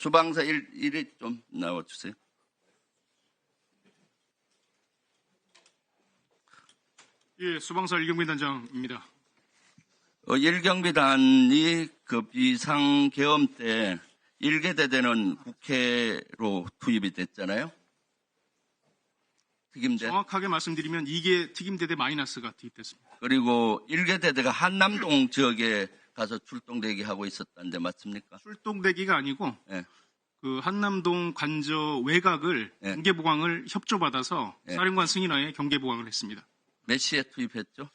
수방사 1위 좀 나와주세요. 예, 수방사 일경비 단장입니다. 일경비단이 그 비상계엄 때 1계대대는 국회로 투입이 됐잖아요. 특임대. 정확하게 말씀드리면 이게 특임대대 마이너스가 투입됐습니다. 그리고 1계대대가 한남동 지역에 가서 출동대기 하고 있었다는데 맞습니까? 출동대기가 아니고 예. 그 한남동 관저 외곽을 예. 경계보강을 협조받아서 예. 사령관 승인하에 경계보강을 했습니다. 몇 시에 투입했죠?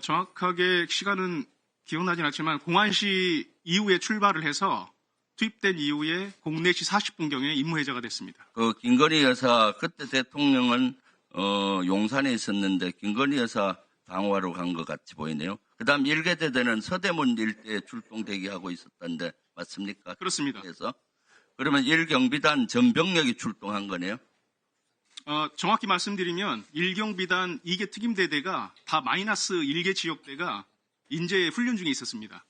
정확하게 시간은 기억나진 않지만 공안시 이후에 출발을 해서 투입된 이후에 04시 40분경에 임무해제가 됐습니다. 그 김건희 여사 그때 대통령은 용산에 있었는데 김건희 여사 방화로 간 것 같이 보이네요. 그다음 1계대대는 서대문 일대에 출동 대기하고 있었다는데 맞습니까? 그렇습니다. 그래서 그러면 1경비단 전병력이 출동한 거네요. 정확히 말씀드리면 1경비단 2개 특임대대가 다 마이너스 1개 지역대가 인제 훈련 중에 있었습니다.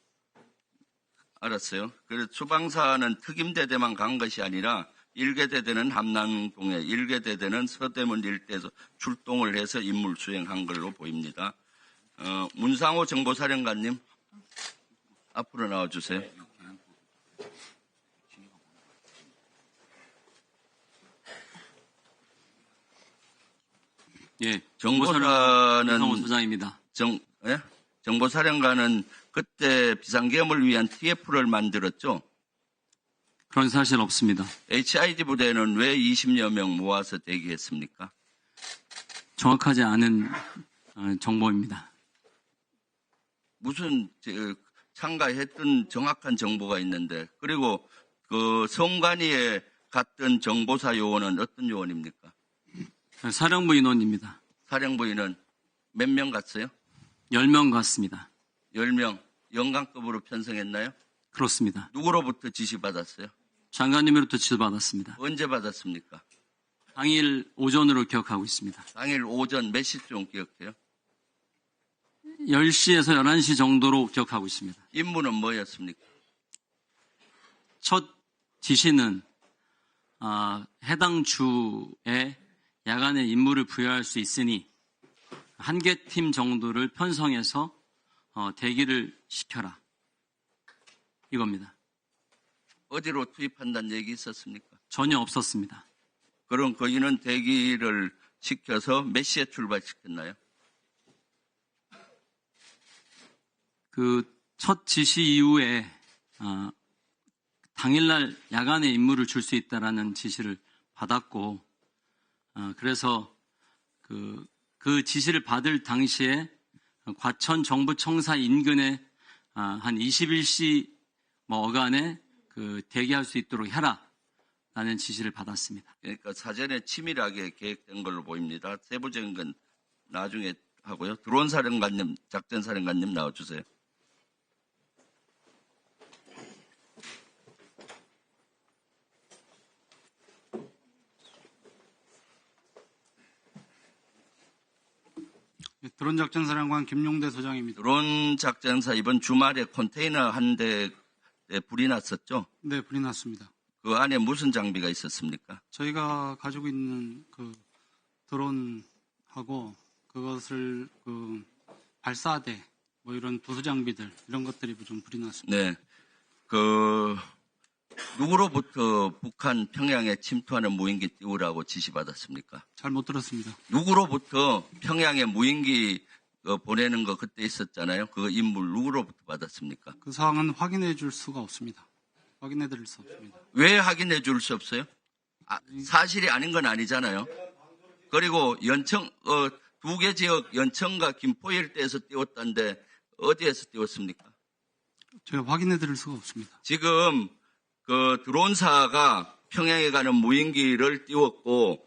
알았어요. 그래서 수방사는 특임대대만 간 것이 아니라 1계대대는 함남동에 1계대대는 서대문 일대에서 출동을 해서 임무를 수행한 걸로 보입니다. 문상호 정보사령관님 앞으로 나와주세요. 예, 정보사는 이상호 소장입니다. 정보사령관은 그때 비상계엄을 위한 TF를 만들었죠. 그런 사실 없습니다. HID 부대는 왜 20여 명 모아서 대기했습니까? 정확하지 않은 정보입니다. 무슨 참가했던 정확한 정보가 있는데, 그리고 그 성관위에 갔던 정보사 요원은 어떤 요원입니까? 사령부 인원입니다. 사령부인은 몇 명 갔어요? 10명 같습니다. 10명. 영관급으로 편성했나요? 그렇습니다. 누구로부터 지시받았어요? 장관님으로부터 지도받았습니다. 언제 받았습니까? 당일 오전으로 기억하고 있습니다. 당일 오전 몇 시쯤 기억해요? 10시에서 11시 정도로 기억하고 있습니다. 임무는 뭐였습니까? 첫 지시는 해당 주에 야간에 임무를 부여할 수 있으니 한 개 팀 정도를 편성해서 대기를 시켜라. 이겁니다. 어디로 투입한다는 얘기 있었습니까? 전혀 없었습니다. 그럼 그 인원 대기를 시켜서 몇 시에 출발시켰나요? 그 첫 지시 이후에 당일날 야간에 임무를 줄 수 있다라는 지시를 받았고, 그래서 그 지시를 받을 당시에 과천 정부청사 인근에 한 21시 어간에 대기할 수 있도록 해라라는 지시를 받았습니다. 그러니까 사전에 치밀하게 계획된 걸로 보입니다. 세부적인 건 나중에 하고요. 드론 사령관님, 작전 사령관님 나와주세요. 드론 작전사령관 김용대 소장입니다. 드론 작전사 이번 주말에 컨테이너 한 대에 불이 났었죠? 네, 불이 났습니다. 그 안에 무슨 장비가 있었습니까? 저희가 가지고 있는 그 드론하고 그것을 발사대 뭐 이런 부수 장비들 이런 것들이 좀 불이 났습니다. 네. 누구로부터 북한 평양에 침투하는 무인기 띄우라고 지시받았습니까? 잘 못 들었습니다. 누구로부터 평양에 무인기 보내는 거 그때 있었잖아요. 그 임무를 누구로부터 받았습니까? 그 사항은 확인해 줄 수가 없습니다. 확인해 드릴 수 없습니다. 왜 확인해 줄 수 없어요? 사실이 아닌 건 아니잖아요. 그리고 연청, 두 개 지역 연천과 김포 일대에서 띄웠다는데 어디에서 띄웠습니까? 제가 확인해 드릴 수가 없습니다. 지금 그 드론사가 평양에 가는 무인기를 띄웠고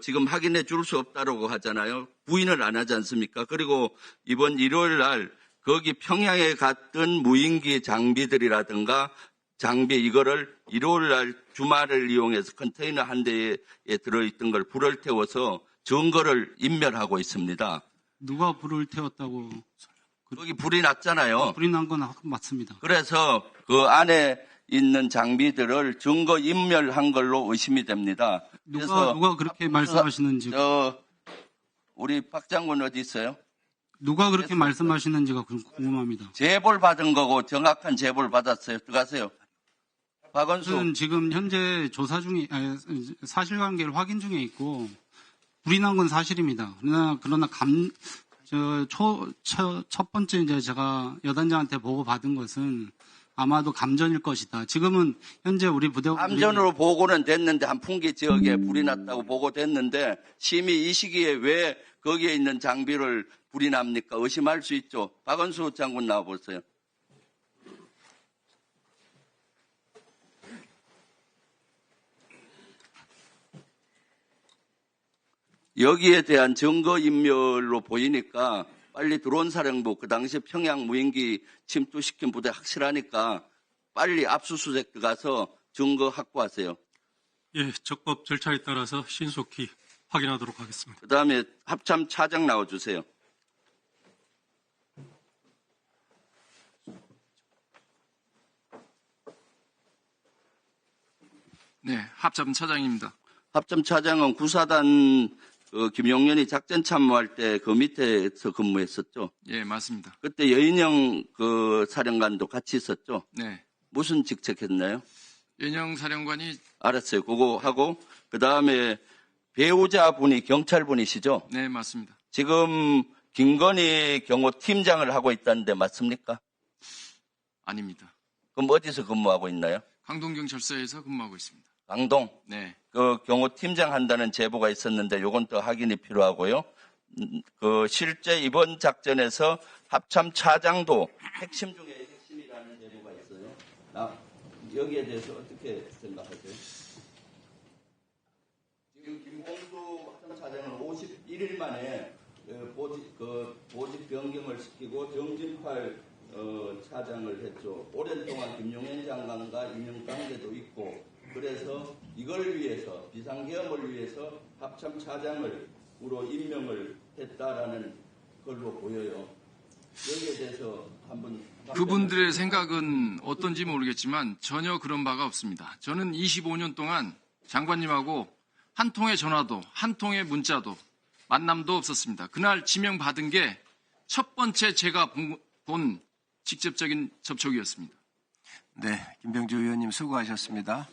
지금 확인해 줄 수 없다고 하잖아요. 부인을 안 하지 않습니까? 그리고 이번 일요일 날 거기 평양에 갔던 무인기 장비들이라든가 장비 이거를 일요일 날 주말을 이용해서 컨테이너 한 대에 들어있던 걸 불을 태워서 증거를 인멸하고 있습니다. 누가 불을 태웠다고? 거기 불이 났잖아요. 불이 난 건 맞습니다. 그래서 그 안에 있는 장비들을 증거 인멸한 걸로 의심이 됩니다. 누가 그렇게 말씀하시는지 우리 박 장군 어디 있어요? 누가 그렇게 말씀하시는지가 궁금합니다. 제보를 받은 거고 정확한 제보를 받았어요. 들어가세요. 박원수. 저는 지금 현재 조사 중에 사실관계를 확인 중에 있고 불이 난 건 사실입니다. 그러나 첫 번째 이제 제가 여단장한테 보고 받은 것은 아마도 감전일 것이다. 지금은 현재 우리 부대 감전으로 보고는 됐는데 한풍기 지역에 불이 났다고 보고됐는데 심히 이 시기에 왜 거기에 있는 장비를 불이 납니까? 의심할 수 있죠. 박원수 장군 나와보세요. 여기에 대한 증거인멸로 보이니까 빨리 드론 사령부, 그 당시 평양 무인기 침투시킨 부대 확실하니까 빨리 압수수색 들어가서 증거 확보하세요. 예, 적법 절차에 따라서 신속히 확인하도록 하겠습니다. 그 다음에 합참 차장 나와주세요. 네, 합참 차장입니다. 합참 차장은 구사단 김용년이 작전 참모할 때 그 밑에서 근무했었죠. 예, 맞습니다. 그때 여인영 그 사령관도 같이 있었죠. 네, 무슨 직책했나요? 연영 사령관이 알았어요. 그거 하고 그 다음에 배우자분이 경찰분이시죠. 네, 맞습니다. 지금 김건희 경호 팀장을 하고 있다는데 맞습니까? 아닙니다. 그럼 어디서 근무하고 있나요? 강동경찰서에서 근무하고 있습니다. 강동. 네, 그 경호 팀장 한다는 제보가 있었는데 요건 더 확인이 필요하고요. 그 실제 이번 작전에서 합참 차장도 핵심 중에 핵심이라는 제보가 있어요. 여기에 대해서 어떻게 생각하세요? 지금 김홍수 합참 차장은 51일 만에 보직 변경을 시키고 정진팔 차장을 했죠. 오랜 동안 김용현 장관과 인연 관계도 있고 그래서 이걸 위해서 비상계엄을 위해서 합참 차장으로 임명을 했다라는 걸로 보여요. 여기에 대해서 한번 그분들의 생각은 어떤지 모르겠지만 전혀 그런 바가 없습니다. 저는 25년 동안 장관님하고 한 통의 전화도 한 통의 문자도 만남도 없었습니다. 그날 지명받은 게 첫 번째 제가 본 직접적인 접촉이었습니다. 네, 김병주 의원님 수고하셨습니다.